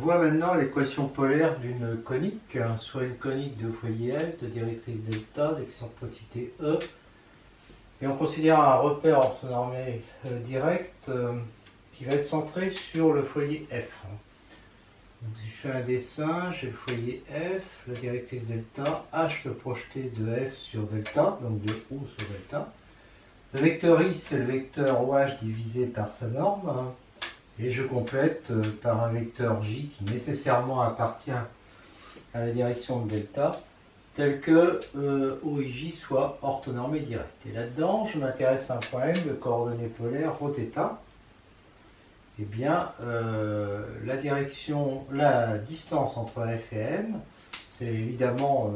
voit maintenant l'équation polaire d'une conique, soit une conique de foyer F, de directrice delta, d'excentricité E, et on considère un repère orthonormé direct qui va être centré sur le foyer F. Donc, si je fais un dessin, j'ai le foyer F, la directrice delta, H le projeté de F sur delta, donc de O sur delta. Le vecteur I, c'est le vecteur OH divisé par sa norme. Et je complète par un vecteur J qui nécessairement appartient à la direction de delta, tel que OIJ soit orthonormé direct. Et là-dedans, je m'intéresse à un problème de coordonnées polaires ρθ. Eh bien, la distance entre F et M, c'est évidemment,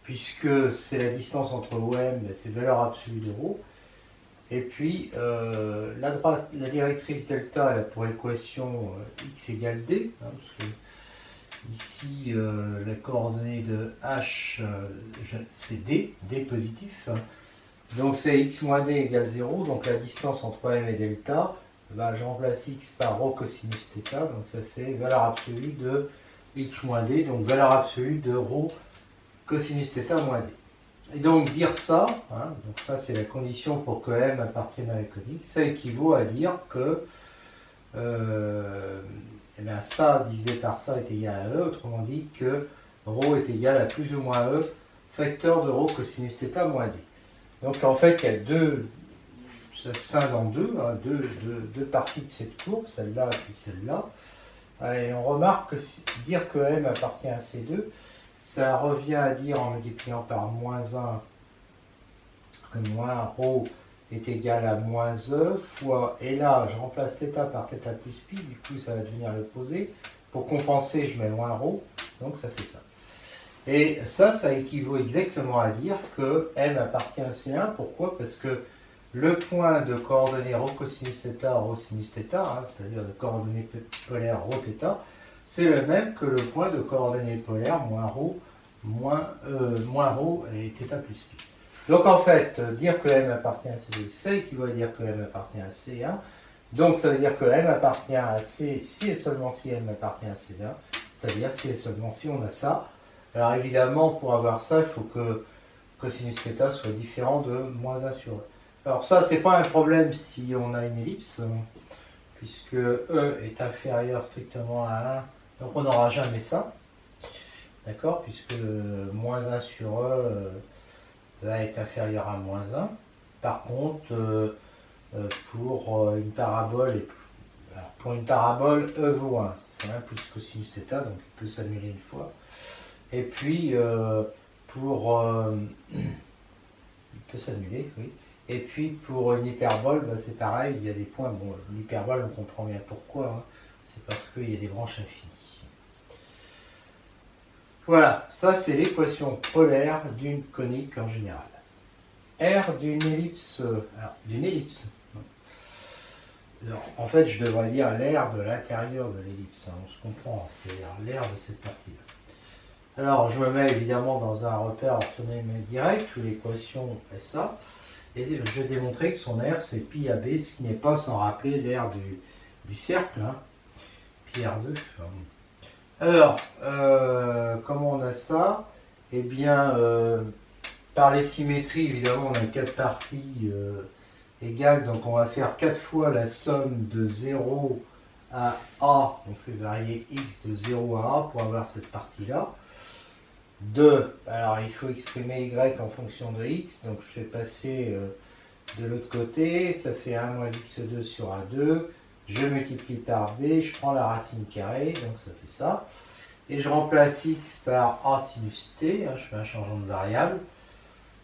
puisque c'est la distance entre OM, c'est valeur absolue de ρ. Et puis, la directrice delta, elle a pour équation x égale d. Hein, parce que ici, la coordonnée de h, c'est d positif. Donc, c'est x moins d égale 0. Donc, la distance entre m et delta, je remplace x par ρ cosinus θ. Donc, ça fait valeur absolue de x moins d. Donc, valeur absolue de ρ cosinus θ moins d. Et donc dire ça, donc ça c'est la condition pour que M appartienne à la conique, ça équivaut à dire que ça divisé par ça est égal à E, autrement dit que ρ est égal à plus ou moins E, facteur de ρ cosinus θ moins d. Donc en fait il y a ça scinde en deux, deux parties de cette courbe, celle-là et celle-là. Et on remarque que dire que M appartient à ces deux, ça revient à dire en multipliant par moins 1 que moins ρ est égal à moins E fois, et là je remplace θ par θ plus pi, du coup ça va devenir l'opposé. Pour compenser, je mets moins ρ, donc ça fait ça. Et ça équivaut exactement à dire que M appartient à C1. Pourquoi? Parce que le point de coordonnées ρ cosinus θ, ρ sinus θ, c'est-à-dire de coordonnées polaires ρθ, c'est le même que le point de coordonnées polaires moins ρ et θ plus pi. Donc en fait, dire que M appartient à C2, ça équivaut à dire que M appartient à C1. Donc ça veut dire que M appartient à C si et seulement si M appartient à C1, c'est-à-dire si et seulement si on a ça. Alors évidemment, pour avoir ça, il faut que cosinus θ soit différent de moins 1 sur E. Alors ça, c'est pas un problème si on a une ellipse, puisque E est inférieur strictement à 1, donc on n'aura jamais ça. D'accord? Puisque moins 1 sur E va être inférieur à moins 1. Par contre, pour une parabole, E vaut 1. C'est 1 plus cosinus θ, donc il peut s'annuler une fois. Et puis, il peut s'annuler, oui. Et puis pour une hyperbole, c'est pareil, il y a des points. Bon, l'hyperbole, on comprend bien pourquoi. C'est parce qu'il y a des branches infinies. Voilà, ça c'est l'équation polaire d'une conique en général. R d'une ellipse. Alors, en fait, je devrais dire l'air de l'intérieur de l'ellipse. On se comprend, c'est-à-dire l'air de cette partie-là. Alors, je me mets évidemment dans un repère orthonormé direct où l'équation est ça. Et je vais démontrer que son aire c'est pi AB, ce qui n'est pas sans rappeler l'aire du cercle, pi R2. Alors, comment on a ça? Eh bien, par les symétries, évidemment, on a 4 parties égales, donc on va faire 4 fois la somme de 0 à A, on fait varier x de 0 à A pour avoir cette partie-là. 2, alors il faut exprimer y en fonction de x, donc je vais passer de l'autre côté, ça fait 1 moins x2 sur a2, je multiplie par b, je prends la racine carrée, donc ça fait ça, et je remplace x par a sinus t, je fais un changement de variable,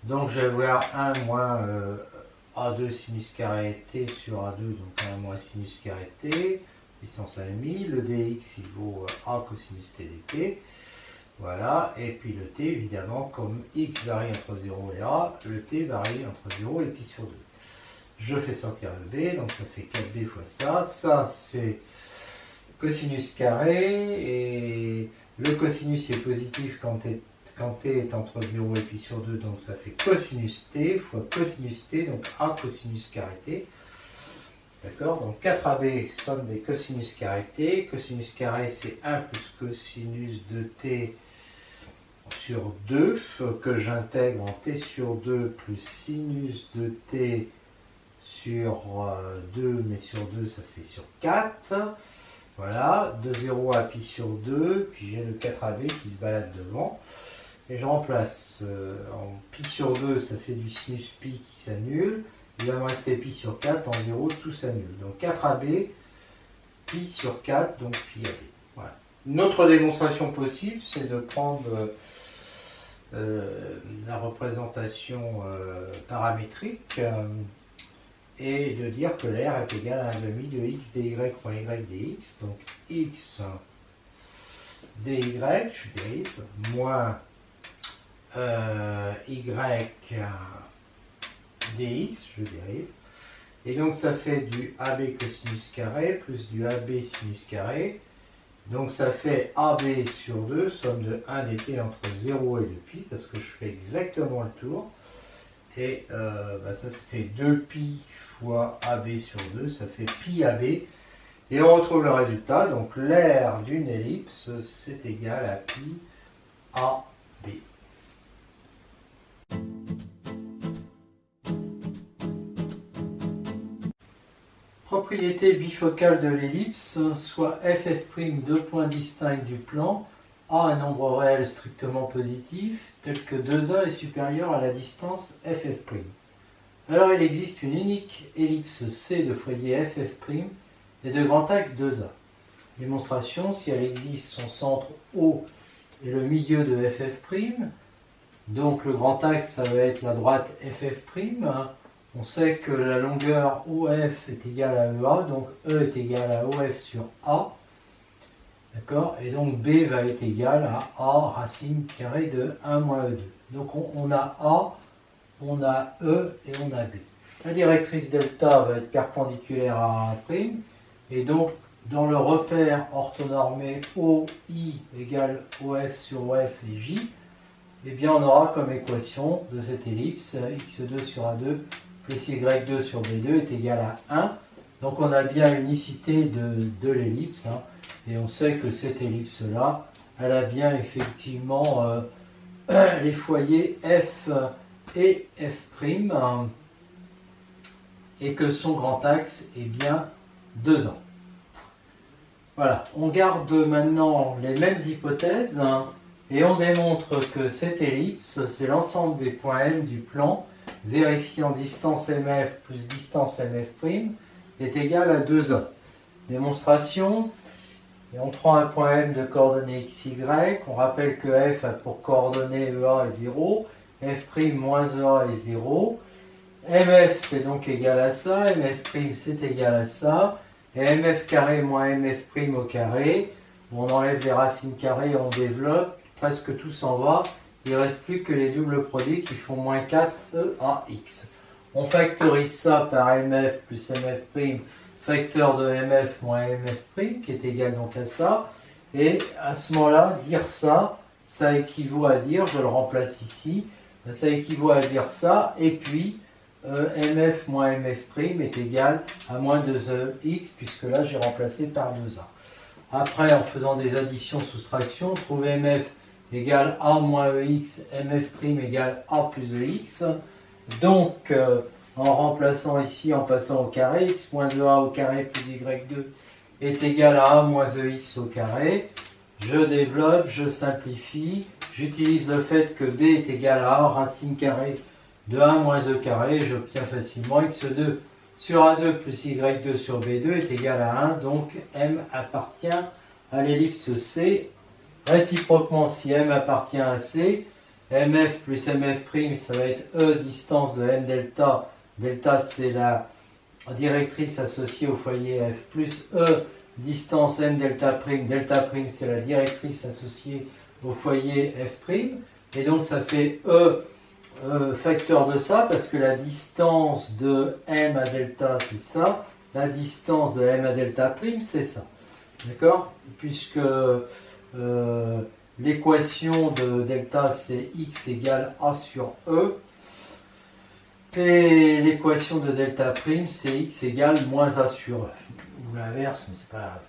donc je vais avoir 1 moins a2 sinus carré t sur a2, donc 1 moins sinus carré t, puissance à 1000, le dx il vaut a cosinus t dt. Voilà, et puis le t, évidemment, comme x varie entre 0 et a, le t varie entre 0 et pi sur 2. Je fais sortir le b, donc ça fait 4b fois ça. Ça, c'est cosinus carré, et le cosinus est positif quand t est entre 0 et pi sur 2, donc ça fait cosinus t fois cosinus t, donc a cosinus carré t. D'accord? Donc 4AB, somme des cosinus carré t. Cosinus carré, c'est 1 plus cosinus de t sur 2, que j'intègre en t sur 2 plus sinus de t sur 2, mais sur 2, ça fait sur 4. Voilà, 2, 0 à pi sur 2, puis j'ai le 4AB qui se balade devant. Et je remplace en pi sur 2, ça fait du sinus pi qui s'annule. Il va me rester pi sur 4, en 0, tout s'annule. Donc 4AB, pi sur 4, donc pi AB. Voilà. Une autre démonstration possible, c'est de prendre la représentation paramétrique et de dire que l'air est égal à 1 demi de x dy moins y dx. Donc x dy, je dérive, moins y dx, je dérive. Et donc ça fait du AB cosinus carré plus du AB sinus carré. Donc ça fait AB sur 2, somme de 1 dt entre 0 et 2pi, parce que je fais exactement le tour. Et ça fait 2pi fois AB sur 2, ça fait pi AB. Et on retrouve le résultat. Donc l'aire d'une ellipse, c'est égal à pi AB. Propriété bifocale de l'ellipse, soit ff', deux points distincts du plan, A un nombre réel strictement positif, tel que 2A est supérieur à la distance ff'. Alors il existe une unique ellipse C de foyer ff' et de grand axe 2A. Démonstration, si elle existe, son centre O est le milieu de ff', donc le grand axe, ça va être la droite ff'. On sait que la longueur OF est égale à EA, donc E est égal à OF sur A. D'accord? Et donc B va être égal à A racine carrée de 1 moins E2. Donc on a A, on a E et on a B. La directrice delta va être perpendiculaire à A', et donc dans le repère orthonormé OI égale OF sur OF et J, eh bien on aura comme équation de cette ellipse x2 sur A2 plus y2 sur B2 est égal à 1. Donc on a bien l'unicité de l'ellipse, hein, et on sait que cette ellipse-là, elle a bien effectivement les foyers F et F', et que son grand axe est bien 2A. Voilà, on garde maintenant les mêmes hypothèses, hein, et on démontre que cette ellipse, c'est l'ensemble des points M du plan, vérifiant distance MF plus distance MF' est égal à 2A. Démonstration, et on prend un point M de coordonnées XY, on rappelle que F a pour coordonnées EA est 0, F' moins EA est 0, MF c'est donc égal à ça, MF' c'est égal à ça, et MF carré moins MF' au carré, on enlève les racines carrées, on développe, presque tout s'en va. Il ne reste plus que les doubles produits qui font moins 4 EAX. On factorise ça par MF plus MF', facteur de MF moins MF', qui est égal donc à ça. Et à ce moment-là, dire ça, ça équivaut à dire, je le remplace ici, ça équivaut à dire ça, et puis MF moins MF' est égal à moins 2EX, puisque là j'ai remplacé par 2A. Après, en faisant des additions-soustractions, on trouve MF égale A moins EX, MF' égale A plus EX. Donc, en remplaçant ici, en passant au carré, x moins EA au carré plus y2 est égal à A moins EX au carré. Je développe, je simplifie, j'utilise le fait que B est égal à A racine carrée de 1 moins E carré, j'obtiens facilement x2 sur A2 plus y2 sur B2 est égal à 1, donc M appartient à l'ellipse C. Réciproquement, si M appartient à C, MF plus MF', ça va être E distance de M delta. Delta, c'est la directrice associée au foyer F, plus E distance M delta prime. Delta prime, c'est la directrice associée au foyer F'. Et donc, ça fait E facteur de ça, parce que la distance de M à delta, c'est ça. La distance de M à delta prime, c'est ça. D'accord? Puisque l'équation de delta, c'est x égale A sur E. Et l'équation de delta prime, c'est x égale moins a sur e. Ou l'inverse, mais c'est pas grave.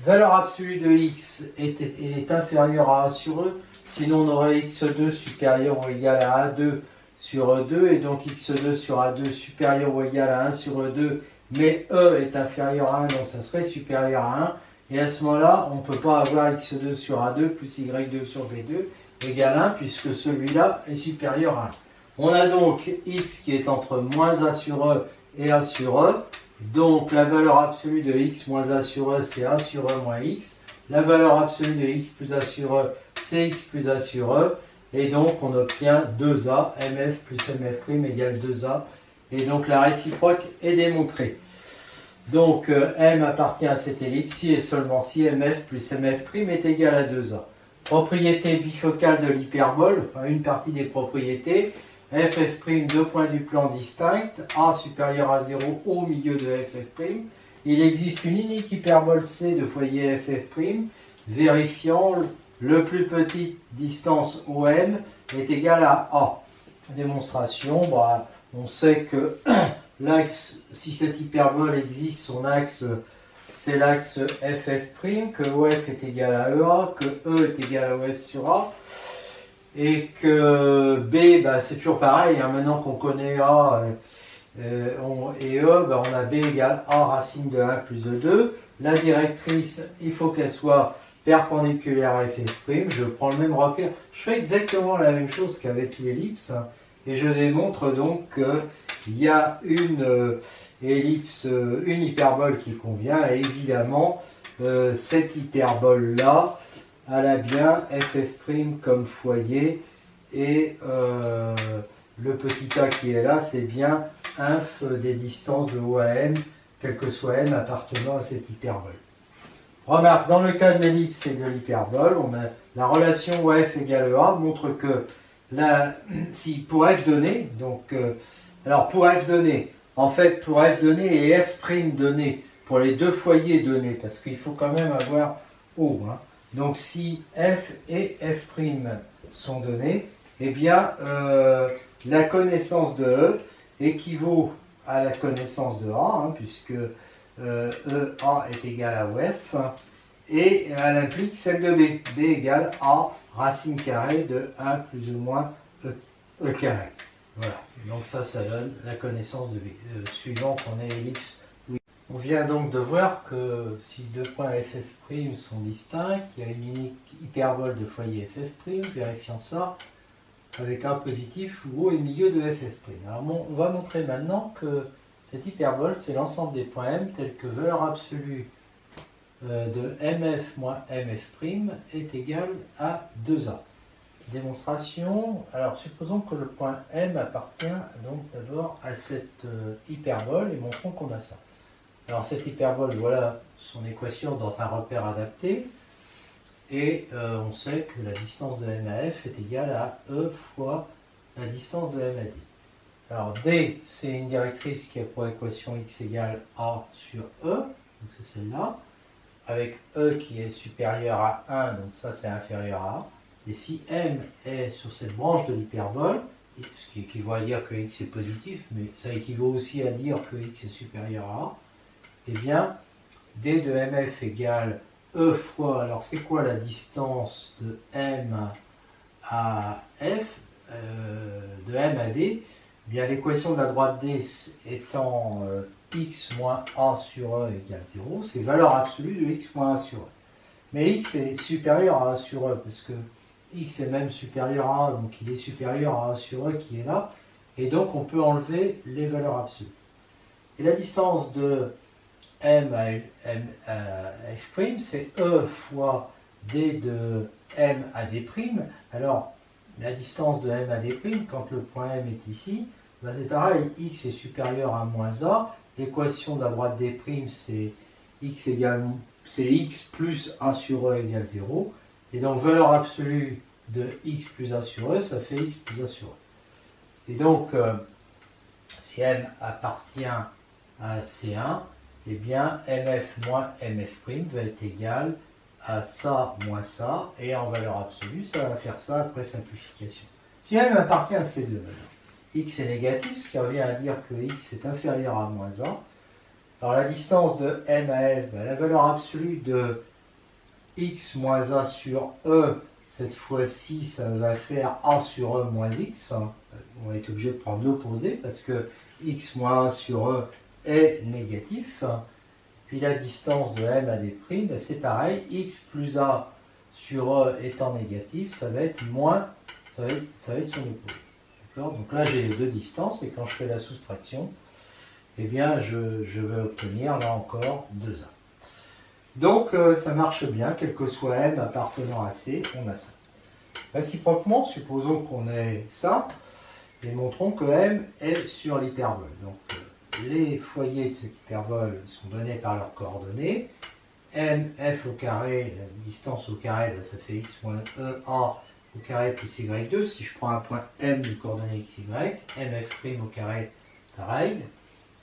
Valeur absolue de x est inférieure à a sur e. Sinon, on aurait x2 supérieur ou égal à a2 sur e2. Et donc, x2 sur a2 supérieur ou égal à 1 sur e2. Mais e est inférieur à 1, donc ça serait supérieur à 1. Et à ce moment-là, on ne peut pas avoir x2 sur a2 plus y2 sur b2 égale 1, puisque celui-là est supérieur à 1. On a donc x qui est entre moins a sur e et a sur e. Donc la valeur absolue de x moins a sur e, c'est a sur e moins x. La valeur absolue de x plus a sur e, c'est x plus a sur e. Et donc on obtient 2a, mf plus mf' égale 2a. Et donc la réciproque est démontrée. Donc m appartient à cette ellipse si et seulement si mf plus mf' est égal à 2a. Propriété bifocale de l'hyperbole, enfin une partie des propriétés. ff', deux points du plan distincts, a supérieur à 0 au milieu de ff'. Il existe une unique hyperbole c de foyer ff', vérifiant le plus petite distance OM est égale à a. Démonstration, on sait que l'axe, si cette hyperbole existe, son axe c'est l'axe ff', que OF est égal à EA, que E est égal à OF sur A, et que B, c'est toujours pareil, maintenant qu'on connaît A et E, on a B égale A racine de 1 plus de 2. La directrice, il faut qu'elle soit perpendiculaire à ff', je prends le même repère, je fais exactement la même chose qu'avec l'ellipse, et je démontre donc qu'il y a une ellipse, une hyperbole qui convient, et évidemment, cette hyperbole-là, elle a bien ff' comme foyer, et le petit a qui est là, c'est bien inf des distances de O à M, quel que soit M appartenant à cette hyperbole. Remarque, dans le cas de l'ellipse et de l'hyperbole, on a la relation OF égale A montre que si pour f donné, donc alors pour f donné, en fait pour f donné et f' donné, pour les deux foyers donnés, parce qu'il faut quand même avoir O, donc si f et f' sont donnés, eh bien la connaissance de E équivaut à la connaissance de A, puisque EA est égal à OF, et elle implique celle de B. B égale A racine carrée de 1 plus ou moins E carré. Voilà, donc ça donne la connaissance de B. Suivant qu'on ait ellipse. Oui. On vient donc de voir que si deux points ff' sont distincts, il y a une unique hyperbole de foyer ff', vérifiant ça avec un positif où O est milieu de ff'. Alors on va montrer maintenant que cette hyperbole, c'est l'ensemble des points M tels que valeur absolue de mf moins mf' est égale à 2a. Démonstration. Alors supposons que le point M appartient donc d'abord à cette hyperbole et montrons qu'on a ça. Alors cette hyperbole, voilà son équation dans un repère adapté. Et on sait que la distance de M à F est égale à E fois la distance de M à D. Alors D, c'est une directrice qui a pour équation x égale A sur E, donc c'est celle-là, avec E qui est supérieur à 1, donc ça c'est inférieur à A. Et si M est sur cette branche de l'hyperbole, ce qui équivaut à dire que x est positif, mais ça équivaut aussi à dire que x est supérieur à A, eh bien D de MF égale E fois, alors c'est quoi la distance de M à F, de M à D? Eh bien l'équation de la droite D étant x moins A sur E égale 0, c'est valeur absolue de x moins A sur E. Mais x est supérieur à A sur E, parce que x est même supérieur à A, donc il est supérieur à A sur E qui est là, et donc on peut enlever les valeurs absolues. Et la distance de M à F', c'est E fois D de M à D'. Alors, la distance de M à D', quand le point M est ici, c'est pareil, x est supérieur à moins A. L'équation de la droite D', c'est x plus A sur E égale 0. Et donc, valeur absolue de x plus A sur E, ça fait x plus A sur E. Et donc, si M appartient à C1, eh bien, MF moins MF' va être égal à ça moins ça, et en valeur absolue, ça va faire ça après simplification. Si M appartient à C2 maintenant, x est négatif, ce qui revient à dire que x est inférieur à moins 1. Alors la distance de m à f, la valeur absolue de x moins a sur e, cette fois-ci, ça va faire a sur e moins x. On va être obligé de prendre l'opposé parce que x moins a sur e est négatif. Puis la distance de m à d', c'est pareil, x plus a sur e étant négatif, ça va être moins, ça va être son opposé. Donc là, j'ai les deux distances, et quand je fais la soustraction, eh bien, je vais obtenir, là encore, 2a. Donc, ça marche bien, quel que soit m appartenant à c, on a ça. Réciproquement, supposons qu'on ait ça, et montrons que m est sur l'hyperbole. Donc, les foyers de cette hyperbole sont donnés par leurs coordonnées. m, f au carré, la distance au carré, ça fait x moins e, a au carré plus y2. Si je prends un point m de coordonnées x, y, mf' au carré, pareil.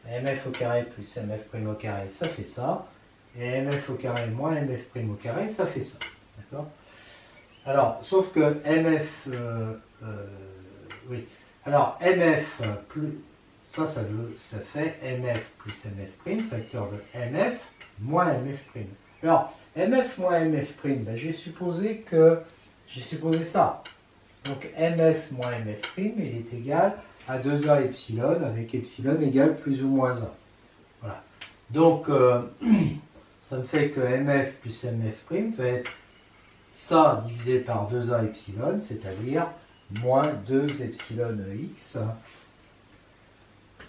mf au carré plus mf' au carré, ça fait ça. Et mf au carré moins mf' au carré, ça fait ça. D'accord? Alors, sauf que mf, oui. Alors, mf plus, ça fait mf plus mf', facteur de mf moins mf'. Alors, mf moins mf', j'ai supposé ça. Donc, mf moins mf', il est égal à 2a epsilon, avec epsilon égale plus ou moins 1. Voilà. Donc, ça me fait que mf plus mf' va être ça divisé par 2a epsilon, c'est-à-dire moins 2 epsilon x.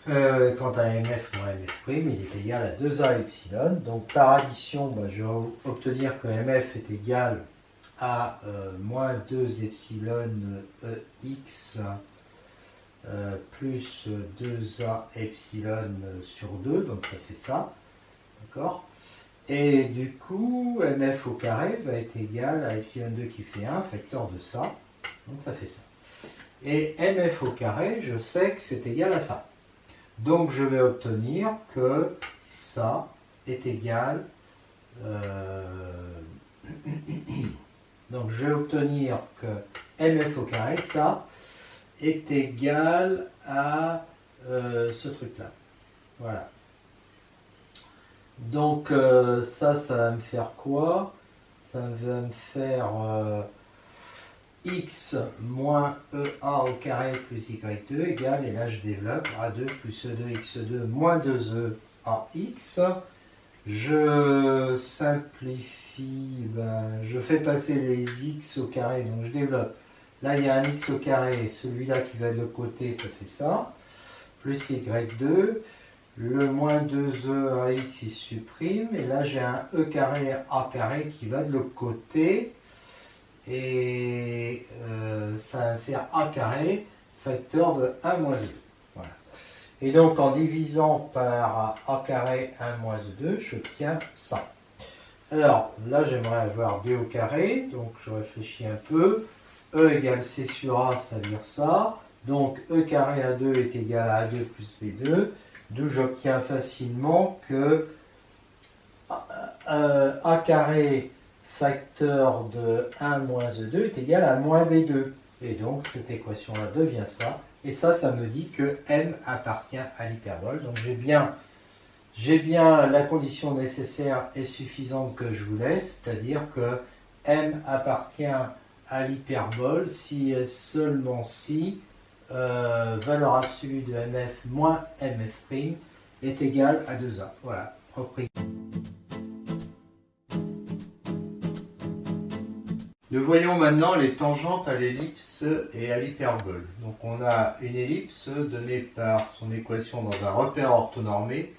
Quant à mf moins mf', il est égal à 2a epsilon. Donc par addition, je vais obtenir que mf est égal à moins 2 epsilon x plus 2a epsilon sur 2, donc ça fait ça. D'accord? Et du coup, mf au carré va être égal à epsilon 2 qui fait 1, facteur de ça. Donc ça fait ça. Et mf au carré, je sais que c'est égal à ça. Donc je vais obtenir que ça est égal... donc je vais obtenir que mf au carré, ça, est égal à ce truc-là. Voilà. Donc ça va me faire quoi? Ça va me faire x moins ea au carré plus y2 égale, et là je développe, a2 plus e2x2 moins 2e ax. Je simplifie, je fais passer les x au carré, donc je développe. Là il y a un x au carré, celui-là qui va de l'autre côté, ça fait ça, plus y2. Le moins 2e ax il supprime, et là j'ai un e carré a carré qui va de l'autre côté, et ça va faire a carré facteur de 1 moins 2. Voilà. Et donc en divisant par a carré 1 moins 2, j'obtiens ça. Alors là j'aimerais avoir b au carré, donc je réfléchis un peu. E égale c sur a, c'est-à-dire ça. Donc e carré A2 est égal à A2 plus B2. D'où j'obtiens facilement que a carré facteur de 1 moins E2 est égal à moins B2. Et donc cette équation-là devient ça. Et ça me dit que M appartient à l'hyperbole. Donc j'ai bien la condition nécessaire et suffisante que je voulais, c'est-à-dire que M appartient à l'hyperbole si et seulement si valeur absolue de mf moins mf' est égale à 2a. Voilà, repris. Nous voyons maintenant les tangentes à l'ellipse et à l'hyperbole. Donc on a une ellipse donnée par son équation dans un repère orthonormé.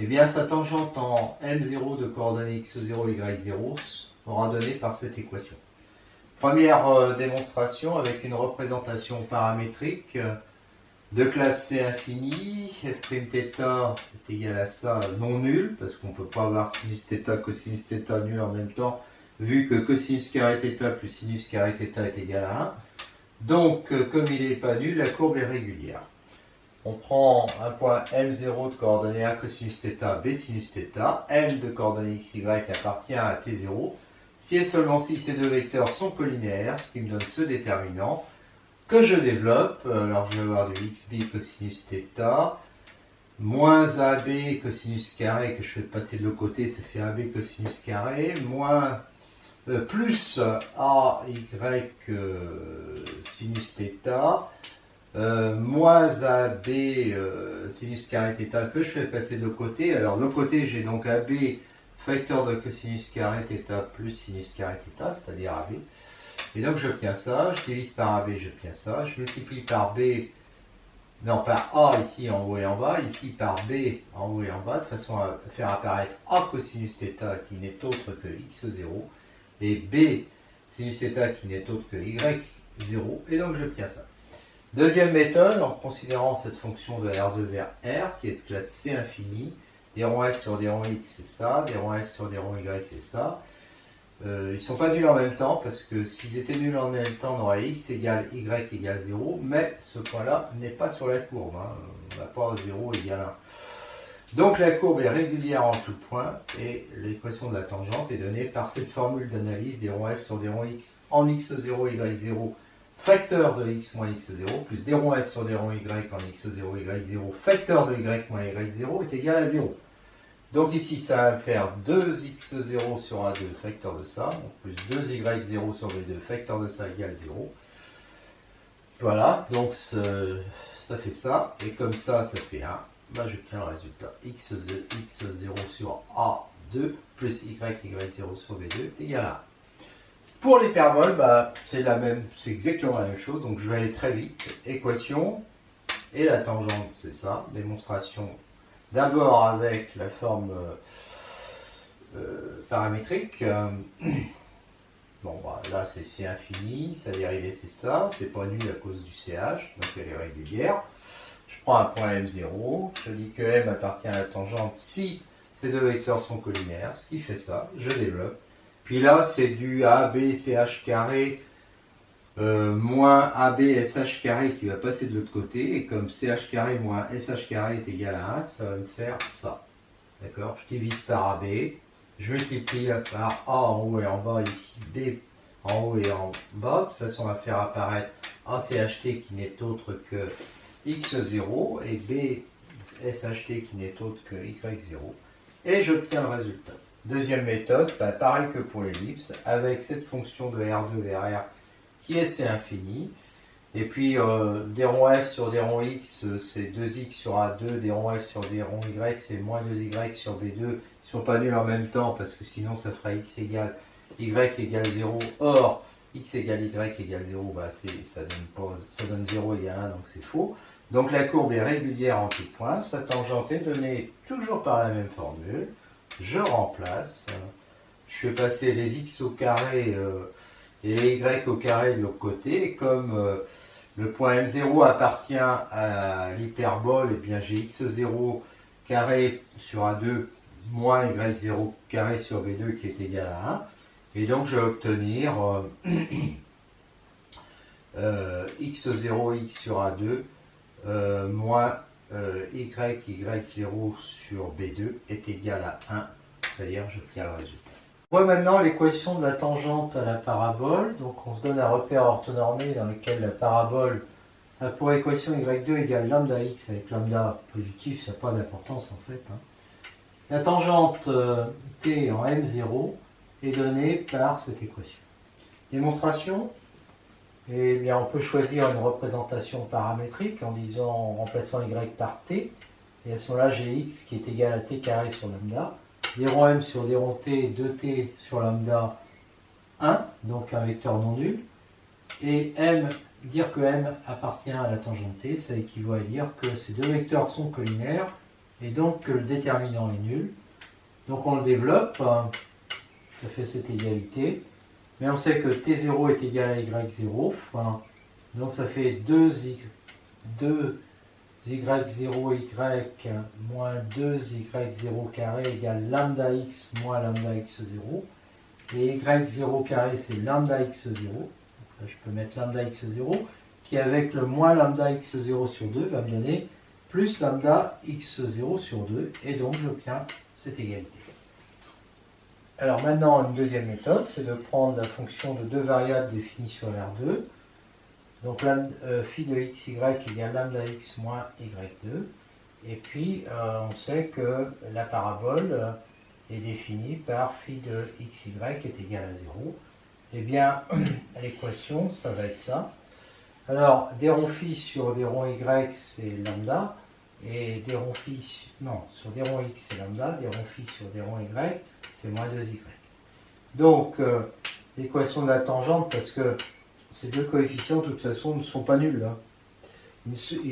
Et bien sa tangente en m0 de coordonnées x0, y0 sera donnée par cette équation. Première démonstration avec une représentation paramétrique de classe C infinie, f'θ est égal à ça non nul, parce qu'on ne peut pas avoir sinus θ, cosinus θ nul en même temps, vu que cosinus carré θ plus sinus carré θ est égal à 1. Donc, comme il n'est pas nul, la courbe est régulière. On prend un point M0 de coordonnées A cosinus θ, B sinus θ, M de coordonnées XY appartient à T0. Si et seulement si ces deux vecteurs sont collinéaires, ce qui me donne ce déterminant, que je développe. Alors je vais avoir du xb cosinus θ, moins AB cosinus carré que je fais passer de l'autre côté, ça fait AB cosinus carré, moins plus AY sinus θ, moins AB sinus carré θ que je fais passer de l'autre côté. Alors de l'autre côté, j'ai donc AB facteur de cosinus carré θ plus sinus carré θ, c'est-à-dire AB. Et donc j'obtiens ça, je divise par AB, j'obtiens ça, je multiplie par B, non par A ici en haut et en bas, ici par B en haut et en bas, de façon à faire apparaître A cosinus θ qui n'est autre que x0, et B sinus θ qui n'est autre que y0, et donc j'obtiens ça. Deuxième méthode, en considérant cette fonction de R2 vers R, qui est de classe C infinie, des ronds f sur des ronds x c'est ça, des ronds f sur des ronds y c'est ça. Ils ne sont pas nuls en même temps, parce que s'ils étaient nuls en même temps, on aurait x égale y égale 0, mais ce point-là n'est pas sur la courbe, hein. On n'a pas 0 égale 1. Donc la courbe est régulière en tout point, et l'équation de la tangente est donnée par cette formule d'analyse des ronds f sur des ronds x en x0, y0, facteur de x moins x0, plus des ronds f sur des ronds y en x0, y0, facteur de y moins y0 est égal à 0. Donc ici, ça va me faire 2x0 sur A2, facteur de ça, donc plus 2y0 sur B2, facteur de ça égale 0. Voilà, donc ça fait ça, et comme ça fait 1. Bah, j'obtiens le résultat. x0 sur A2 plus y0 sur B2 est égal à 1. Pour l'hyperbole, bah, c'est exactement la même chose, donc je vais aller très vite. Équation, et la tangente, c'est ça, démonstration. D'abord avec la forme paramétrique. Bon, bah, là c'est C infini, sa dérivée c'est ça, c'est pas nul à cause du CH, donc elle est régulière. Je prends un point M0, je dis que M appartient à la tangente si ces deux vecteurs sont collinaires, ce qui fait ça, je développe. Puis là c'est du ABCH carré moins ABSH carré qui va passer de l'autre côté, et comme CH carré moins SH carré est égal à 1, ça va me faire ça. D'accord? Je divise par AB, je multiplie par A en haut et en bas, ici B en haut et en bas, de façon à faire apparaître ACHT qui n'est autre que X0 et BSHT qui n'est autre que Y0, et j'obtiens le résultat. Deuxième méthode, bah, pareil que pour l'ellipse, avec cette fonction de R2 vers R qui est C infini, et puis des ronds f sur des ronds x c'est 2x sur A2, des ronds f sur des ronds y c'est moins 2y sur B2, ils ne sont pas nuls en même temps parce que sinon ça fera x égale y égale 0, or x égale y égale 0, bah, ça donne 0 égale 1, donc c'est faux. Donc la courbe est régulière en tout point, sa tangente est donnée toujours par la même formule, je remplace, je fais passer les x au carré et les y au carré de l'autre côté, et comme le point M0 appartient à l'hyperbole, et bien j'ai x0 carré sur A2 moins y0 carré sur B2 qui est égal à 1, et donc je vais obtenir x0 x sur A2 moins y0 sur B2 est égal à 1, c'est-à-dire j'obtiens le résultat. On voit maintenant l'équation de la tangente à la parabole. Donc on se donne un repère orthonormé dans lequel la parabole a pour équation y2 égale lambda x avec lambda positif, ça n'a pas d'importance en fait. La tangente t en m0 est donnée par cette équation. Démonstration, eh bien, on peut choisir une représentation paramétrique en remplaçant y par t, et à ce moment-là j'ai x qui est égal à t carré sur lambda. Des ronds m sur des ronds t, 2t sur lambda 1, donc un vecteur non nul. Et dire que m appartient à la tangente t, ça équivaut à dire que ces deux vecteurs sont collinaires, et donc que le déterminant est nul. Donc on le développe, ça fait cette égalité, mais on sait que t0 est égal à y0, donc ça fait 2y0y moins 2y0 carré égale lambda x moins lambda x0, et y0 carré c'est lambda x0, donc là je peux mettre lambda x0 qui avec le moins lambda x0 sur 2 va me donner plus lambda x0 sur 2, et donc j'obtiens cette égalité. Alors maintenant, une deuxième méthode, c'est de prendre la fonction de deux variables définies sur R2. Donc phi de xy égale lambda x moins y2. Et puis on sait que la parabole est définie par phi de xy est égal à 0. Eh bien, l'équation, ça va être ça. Alors, d rond phi sur d rond y, c'est lambda. Et d rond phi, non, sur d rond x, c'est lambda. D rond phi sur d rond y, c'est moins 2y. Donc, l'équation de la tangente, parce que ces deux coefficients, de toute façon, ne sont pas nuls. Hein.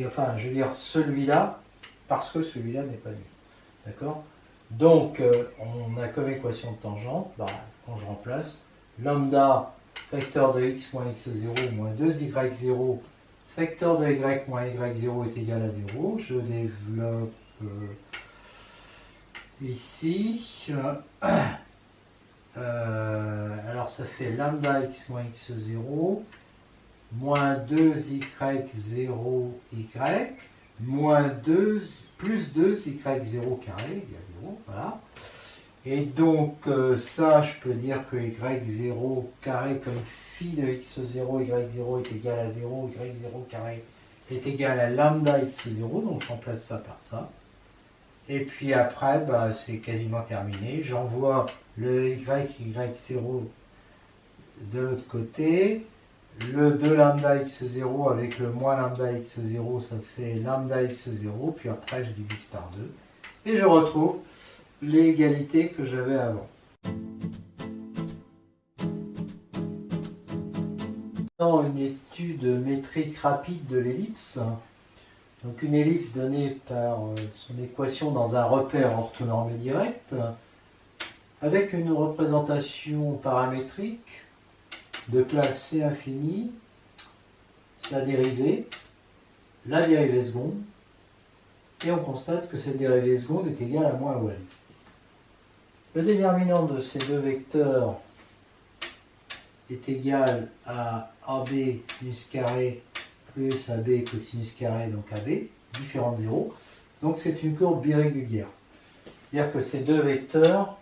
Enfin, je veux dire, celui-là, parce que celui-là n'est pas nul. D'accord? Donc, on a comme équation de tangente, bah, quand je remplace, lambda facteur de x moins x0 moins 2y0 facteur de y moins y0 est égal à 0. Je développe ici. Alors ça fait lambda x moins x0 moins 2y0 y moins 2 plus 2y0 carré égale 0. Voilà. Et donc ça, je peux dire que y0 carré comme phi de x0, y0 est égal à 0, y0 carré est égal à lambda x0, donc je remplace ça par ça. Et puis après, bah, c'est quasiment terminé. J'envoie le y0 de l'autre côté. Le 2 lambda x0 avec le moins lambda x0, ça fait lambda x0. Puis après, je divise par 2. Et je retrouve l'égalité que j'avais avant. Dans une étude métrique rapide de l'ellipse, donc une ellipse donnée par son équation dans un repère orthonormé direct, avec une représentation paramétrique de classe C infinie, la dérivée seconde, et on constate que cette dérivée seconde est égale à moins ou n. Le déterminant de ces deux vecteurs est égal à AB sinus carré plus AB cosinus carré, donc AB, différent de 0. Donc c'est une courbe birégulière. C'est-à-dire que ces deux vecteurs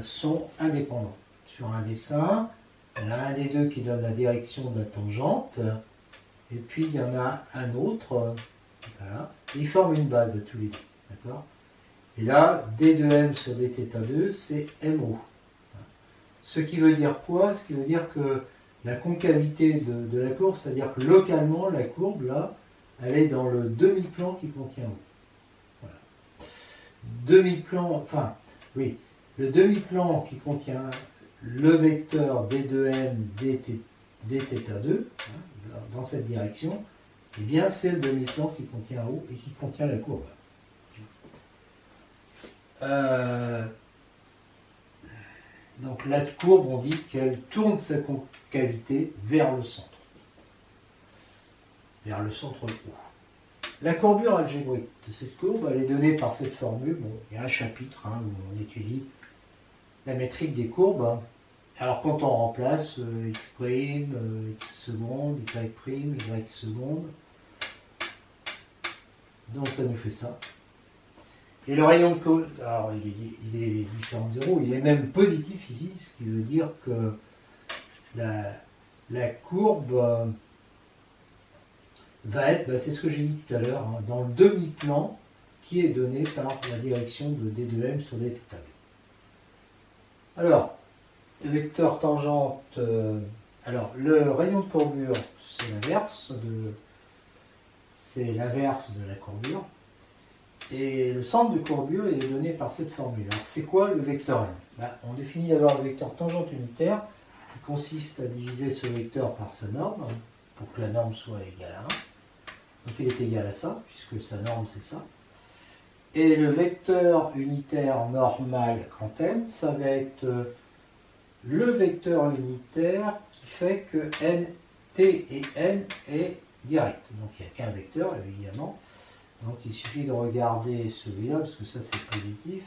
sont indépendants. Sur un dessin, il y en a un des deux qui donne la direction de la tangente, et puis il y en a un autre, voilà, ils forment une base à tous les deux. D'accord ? Et là, d de m sur dθ2, c'est MO. Ce qui veut dire quoi? Ce qui veut dire que la concavité de la courbe, c'est-à-dire que localement, la courbe, là, elle est dans le demi-plan qui contient O. Voilà. Demi-plan, enfin, oui, le demi-plan qui contient le vecteur d de m dθ2, hein, dans cette direction, eh bien, c'est le demi-plan qui contient O et qui contient la courbe. Donc la courbe, on dit qu'elle tourne sa concavité vers le centre O. La courbure algébrique de cette courbe, elle est donnée par cette formule. Bon, il y a un chapitre où on étudie la métrique des courbes. Alors quand on remplace x', x seconde, y', y seconde, donc ça nous fait ça. Et le rayon de courbe, alors il est différent de 0, il est même positif ici, ce qui veut dire que la courbe va être, c'est ce que j'ai dit tout à l'heure, hein, dans le demi-plan qui est donné par la direction de d de m sur dθ. Alors, le vecteur tangente, alors le rayon de courbure, c'est l'inverse de la courbure. Et le centre de courbure est donné par cette formule. Alors, c'est quoi le vecteur m? On définit d'abord le vecteur tangente unitaire, qui consiste à diviser ce vecteur par sa norme, pour que la norme soit égale à 1. Donc, il est égal à ça, puisque sa norme, c'est ça. Et le vecteur unitaire normal grand N, ça va être le vecteur unitaire qui fait que n, t et n est direct. Donc, il n'y a qu'un vecteur, évidemment. Donc il suffit de regarder celui-là, parce que ça c'est positif,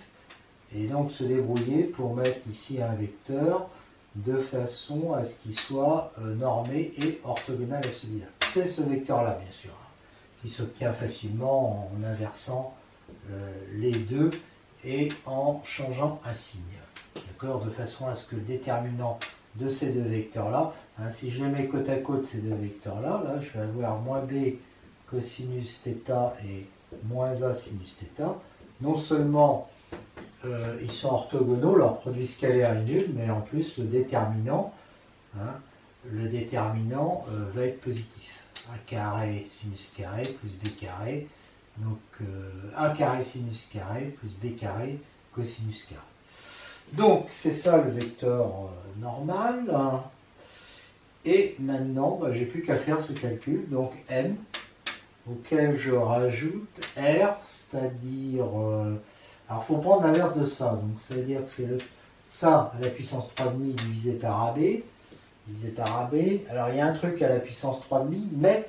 et donc se débrouiller pour mettre ici un vecteur de façon à ce qu'il soit normé et orthogonal à celui-là. C'est ce vecteur-là, bien sûr, qui s'obtient facilement en inversant les deux et en changeant un signe. D'accord ? De façon à ce que le déterminant de ces deux vecteurs-là. Hein, si je les mets côte à côte, ces deux vecteurs-là, là, je vais avoir moins b cosinus θ et moins a sinus θ. Non seulement ils sont orthogonaux, leur produit scalaire est nul, mais en plus le déterminant, hein, va être positif. A carré sinus carré plus b carré, donc a carré sinus carré plus b carré cosinus carré. Donc c'est ça le vecteur normal. Hein. Et maintenant, bah, j'ai plus qu'à faire ce calcul, donc m, auquel je rajoute r, c'est-à-dire... alors il faut prendre l'inverse de ça, donc c'est-à-dire que c'est ça à la puissance 3,5 divisé par AB, Alors il y a un truc à la puissance 3,5, mais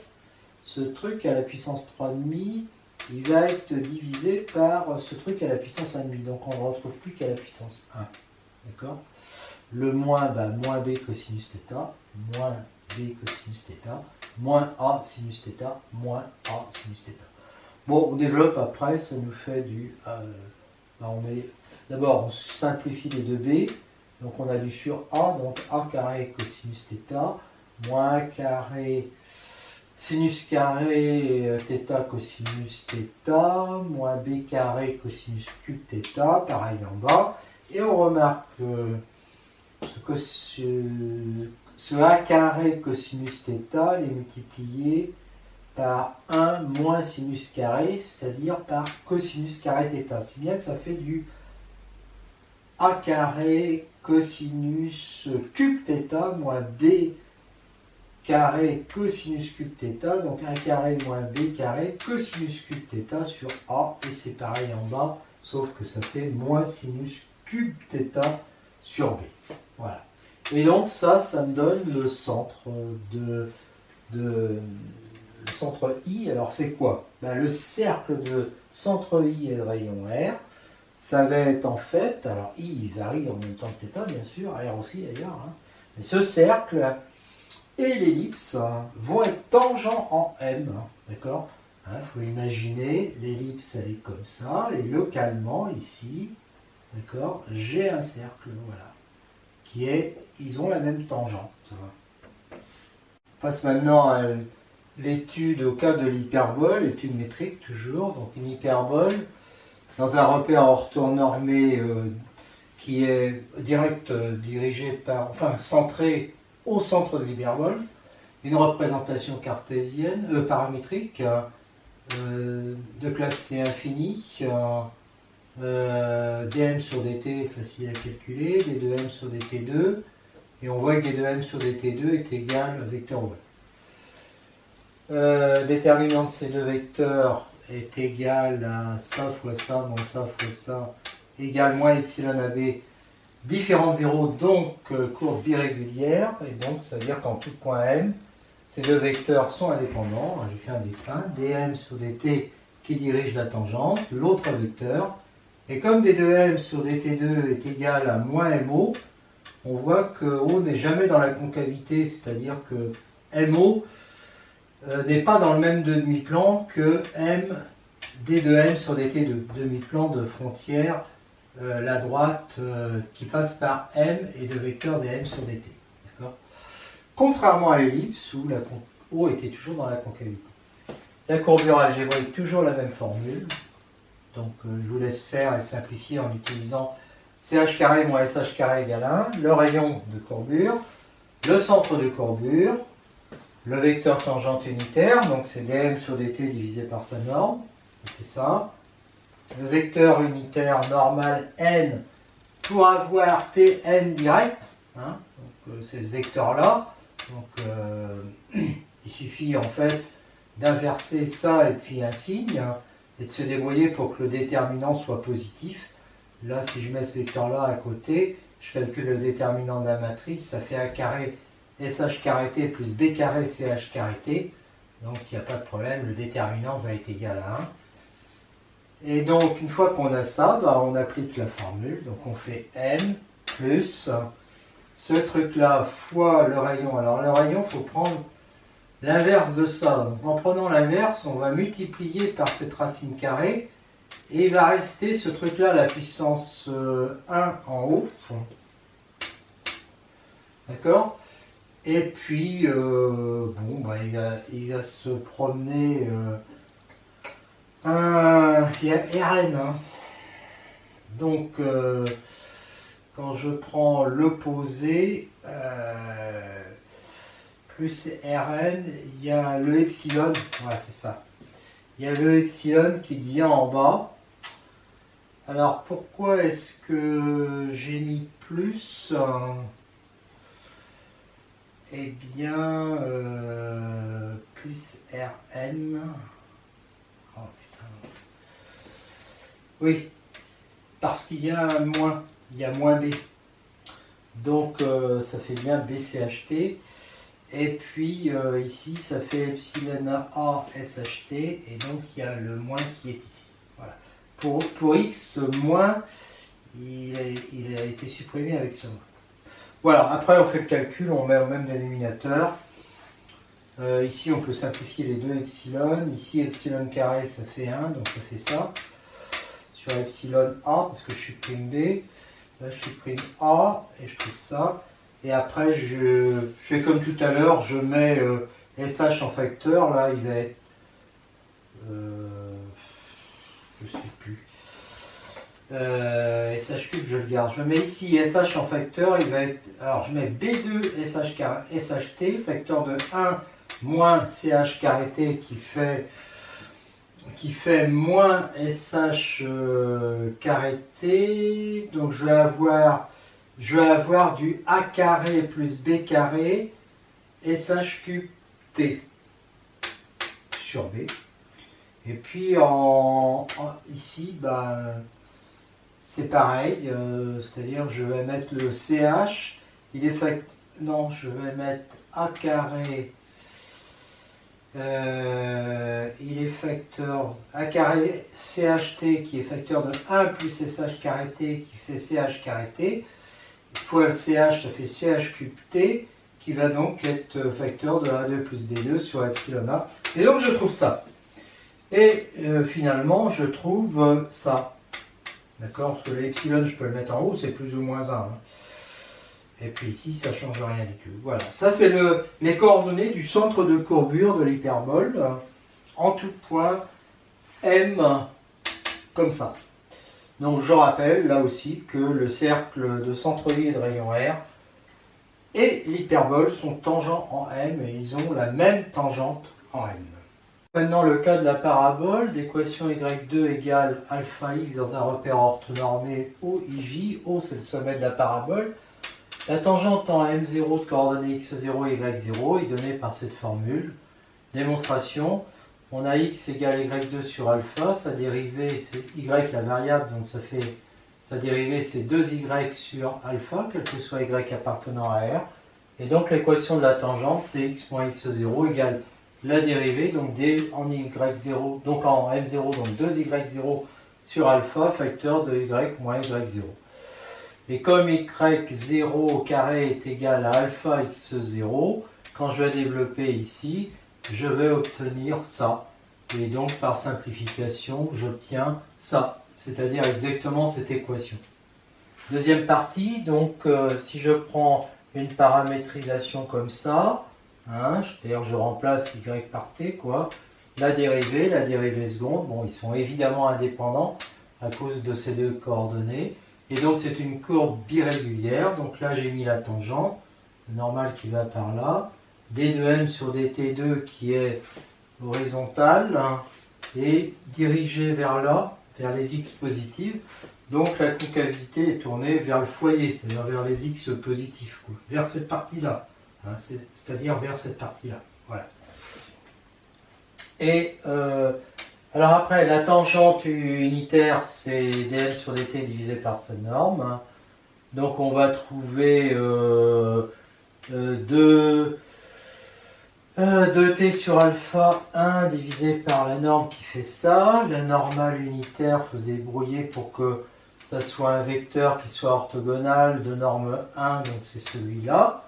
ce truc à la puissance 3,5, il va être divisé par ce truc à la puissance 1,5, donc on ne retrouve plus qu'à la puissance 1. D'accord? Le moins, bah, moins b cosinus θ, moins b cosinus θ, moins a sinus θ, moins a sinus θ. Bon, on développe après, ça nous fait du... d'abord, on simplifie les deux b, donc on a du sur a, donc a carré cosinus θ, moins a carré sinus carré θ cosinus θ, moins b carré cosinus cube θ, pareil en bas, et on remarque que ce a carré cosinus θ est multiplié par 1 moins sinus carré, c'est-à-dire par cosinus carré θ. Si bien que ça fait du a carré cosinus cube θ moins b carré cosinus cube θ, donc a carré moins b carré cosinus cube θ sur a, et c'est pareil en bas, sauf que ça fait moins sinus cube θ sur b. Voilà. Et donc ça me donne le centre le centre I. Alors c'est quoi? Ben, le cercle de centre I et de rayon R, ça va être en fait, alors I il varie en même temps que θ bien sûr, R aussi d'ailleurs, hein, mais ce cercle et l'ellipse vont être tangents en M, hein, d'accord? Faut imaginer, l'ellipse elle est comme ça, et localement ici, d'accord, j'ai un cercle, voilà, qui est, ils ont la même tangente. On passe maintenant à l'étude au cas de l'hyperbole, étude métrique toujours, donc une hyperbole dans un repère orthonormé qui est direct dirigé par, enfin centré au centre de l'hyperbole, une représentation cartésienne, paramétrique de classe C infini, dm sur dt facile à calculer, d de m sur dt2, et on voit que d de m sur dt2 est égal à vecteur y. Déterminant de ces deux vecteurs est égal à ça fois ça moins ça fois ça égale moins epsilon AB différent de 0, donc courbe birégulière, et donc ça veut dire qu'en tout point M, ces deux vecteurs sont indépendants. J'ai fait un dessin, dm sur dt qui dirige la tangente, l'autre vecteur, et comme d2m sur dt2 est égal à moins MO, on voit que O n'est jamais dans la concavité, c'est-à-dire que MO n'est pas dans le même demi-plan que M d2m sur dt2, demi-plan de frontière, la droite qui passe par M et de vecteur dm sur dt. Contrairement à l'ellipse où O était toujours dans la concavité. La courbure algébrique, toujours la même formule. Donc je vous laisse faire et simplifier en utilisant ch carré moins sh carré égale 1, le rayon de courbure, le centre de courbure, le vecteur tangente unitaire, donc c'est dm sur dt divisé par sa norme, c'est ça. Le vecteur unitaire normal n pour avoir tn direct, hein, c'est ce vecteur-là. Donc il suffit en fait d'inverser ça et puis un signe, hein, et de se débrouiller pour que le déterminant soit positif. Là, si je mets ce vecteur-là à côté, je calcule le déterminant de la matrice, ça fait a carré sh carré t plus b carré ch carré t. Donc il n'y a pas de problème, le déterminant va être égal à 1. Et donc une fois qu'on a ça, bah, on applique la formule. Donc on fait n plus ce truc-là fois le rayon. Alors le rayon, il faut prendre l'inverse de ça. Donc en prenant l'inverse, on va multiplier par cette racine carrée. Et il va rester ce truc-là, la puissance 1 en haut. D'accord? Et puis, bon, bah, il va se promener. Il y a Rn, hein. Donc, quand je prends l'opposé, plus Rn, il y a le epsilon. Ouais, c'est ça. Il y a le epsilon qui vient en bas. Alors, pourquoi est-ce que j'ai mis plus? Eh bien, plus Rn. Oh, putain. Oui, parce qu'il y a un moins, il y a moins B. Donc, ça fait bien BCHT. Et puis, ici, ça fait epsilon A SHT. Et donc, il y a le moins qui est ici. Voilà. Pour X, ce moins, il a été supprimé avec ce moins. Voilà, après on fait le calcul, on met au même dénominateur. Ici on peut simplifier les deux epsilon. Ici epsilon carré ça fait 1, donc ça fait ça. Sur epsilon A, parce que je supprime B. Là je supprime A et je trouve ça. Et après je fais comme tout à l'heure, je mets SH en facteur. Là il va être... je ne sais plus. SH cube, je le garde. Je mets ici SH en facteur, il va être. Alors je mets B2 SHT, facteur de 1 moins CH carré T qui fait moins SH carré T. Donc je vais avoir du A carré plus B carré SH cube T sur B. Et puis ici, c'est pareil, c'est-à-dire je vais mettre le CH, il est non, je vais mettre A carré, il est facteur A carré CHT qui est facteur de 1 plus SH carré T qui fait CH carré T, fois le CH ça fait CH cube T qui va donc être facteur de A2 plus B2 sur epsilon A. Et donc je trouve ça. Et finalement je trouve ça. D'accord? Parce que l'epsilon, je peux le mettre en haut, c'est plus ou moins 1. Hein. Et puis ici, ça ne change rien du tout. Voilà. Ça, c'est les coordonnées du centre de courbure de l'hyperbole. En tout point, M, comme ça. Donc, je rappelle, là aussi, que le cercle de centroïde rayon R et l'hyperbole sont tangents en M et ils ont la même tangente en M. Maintenant, le cas de la parabole, l'équation y2 égale alpha x dans un repère orthonormé OIJ. O, c'est le sommet de la parabole. La tangente en M0 de coordonnées x0 et y0 est donnée par cette formule. Démonstration, on a x égale y2 sur alpha, sa dérivée, c'est y la variable, donc ça fait sa dérivée, c'est 2y sur alpha, quel que soit y appartenant à R. Et donc l'équation de la tangente, c'est x moins x0 égale la dérivée, donc d en y0, donc en m0, donc 2y0 sur alpha, facteur de y moins y0. Et comme y0 au carré est égal à alpha x0, quand je vais développer ici, je vais obtenir ça. Et donc par simplification, j'obtiens ça, c'est-à-dire exactement cette équation. Deuxième partie, donc si je prends une paramétrisation comme ça, hein, d'ailleurs je remplace y par t, quoi. La dérivée seconde, bon, ils sont évidemment indépendants à cause de ces deux coordonnées. Et donc c'est une courbe birégulière, donc là j'ai mis la tangente, normale qui va par là, d de m sur dt2 qui est horizontale, hein, et dirigée vers là, vers les x positives. Donc la concavité est tournée vers le foyer, c'est-à-dire vers les x positifs, quoi, vers cette partie-là. Hein, c'est-à-dire vers cette partie-là. Voilà. Et alors après, la tangente unitaire, c'est dm sur dt divisé par sa norme. Hein. Donc on va trouver 2t sur alpha 1 divisé par la norme qui fait ça. La normale unitaire, il faut se débrouiller pour que ça soit un vecteur qui soit orthogonal de norme 1, donc c'est celui-là.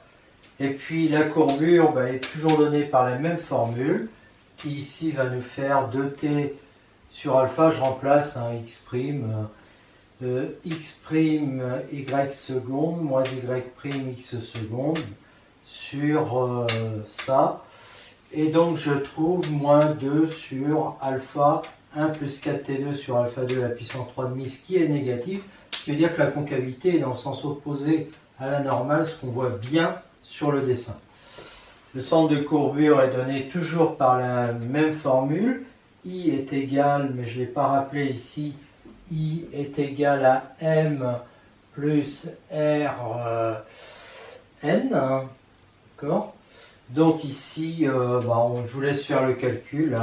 Et puis la courbure est toujours donnée par la même formule, qui ici va nous faire 2t sur alpha, je remplace un x', x' y seconde moins y' x seconde sur ça. Et donc je trouve moins 2 sur alpha 1 plus 4t2 sur alpha 2 à la puissance 3,5, ce qui est négatif. Ce qui veut dire que la concavité est dans le sens opposé à la normale, ce qu'on voit bien sur le dessin. Le centre de courbure est donné toujours par la même formule. I est égal, mais je ne l'ai pas rappelé ici, I est égal à M plus R N. D'accord ? Donc ici, je vous laisse faire le calcul.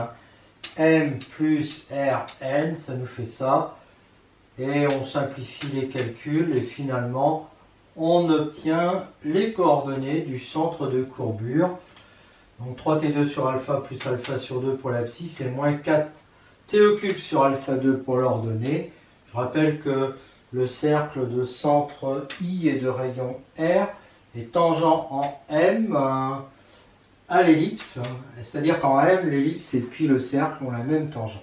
M plus Rn, ça nous fait ça. Et on simplifie les calculs et finalement, on obtient les coordonnées du centre de courbure. Donc 3t2 sur alpha plus alpha sur 2 pour l'abscisse et moins 4t au cube sur alpha 2 pour l'ordonnée. Je rappelle que le cercle de centre I et de rayon R est tangent en M à l'ellipse, c'est-à-dire qu'en M, l'ellipse et puis le cercle ont la même tangente.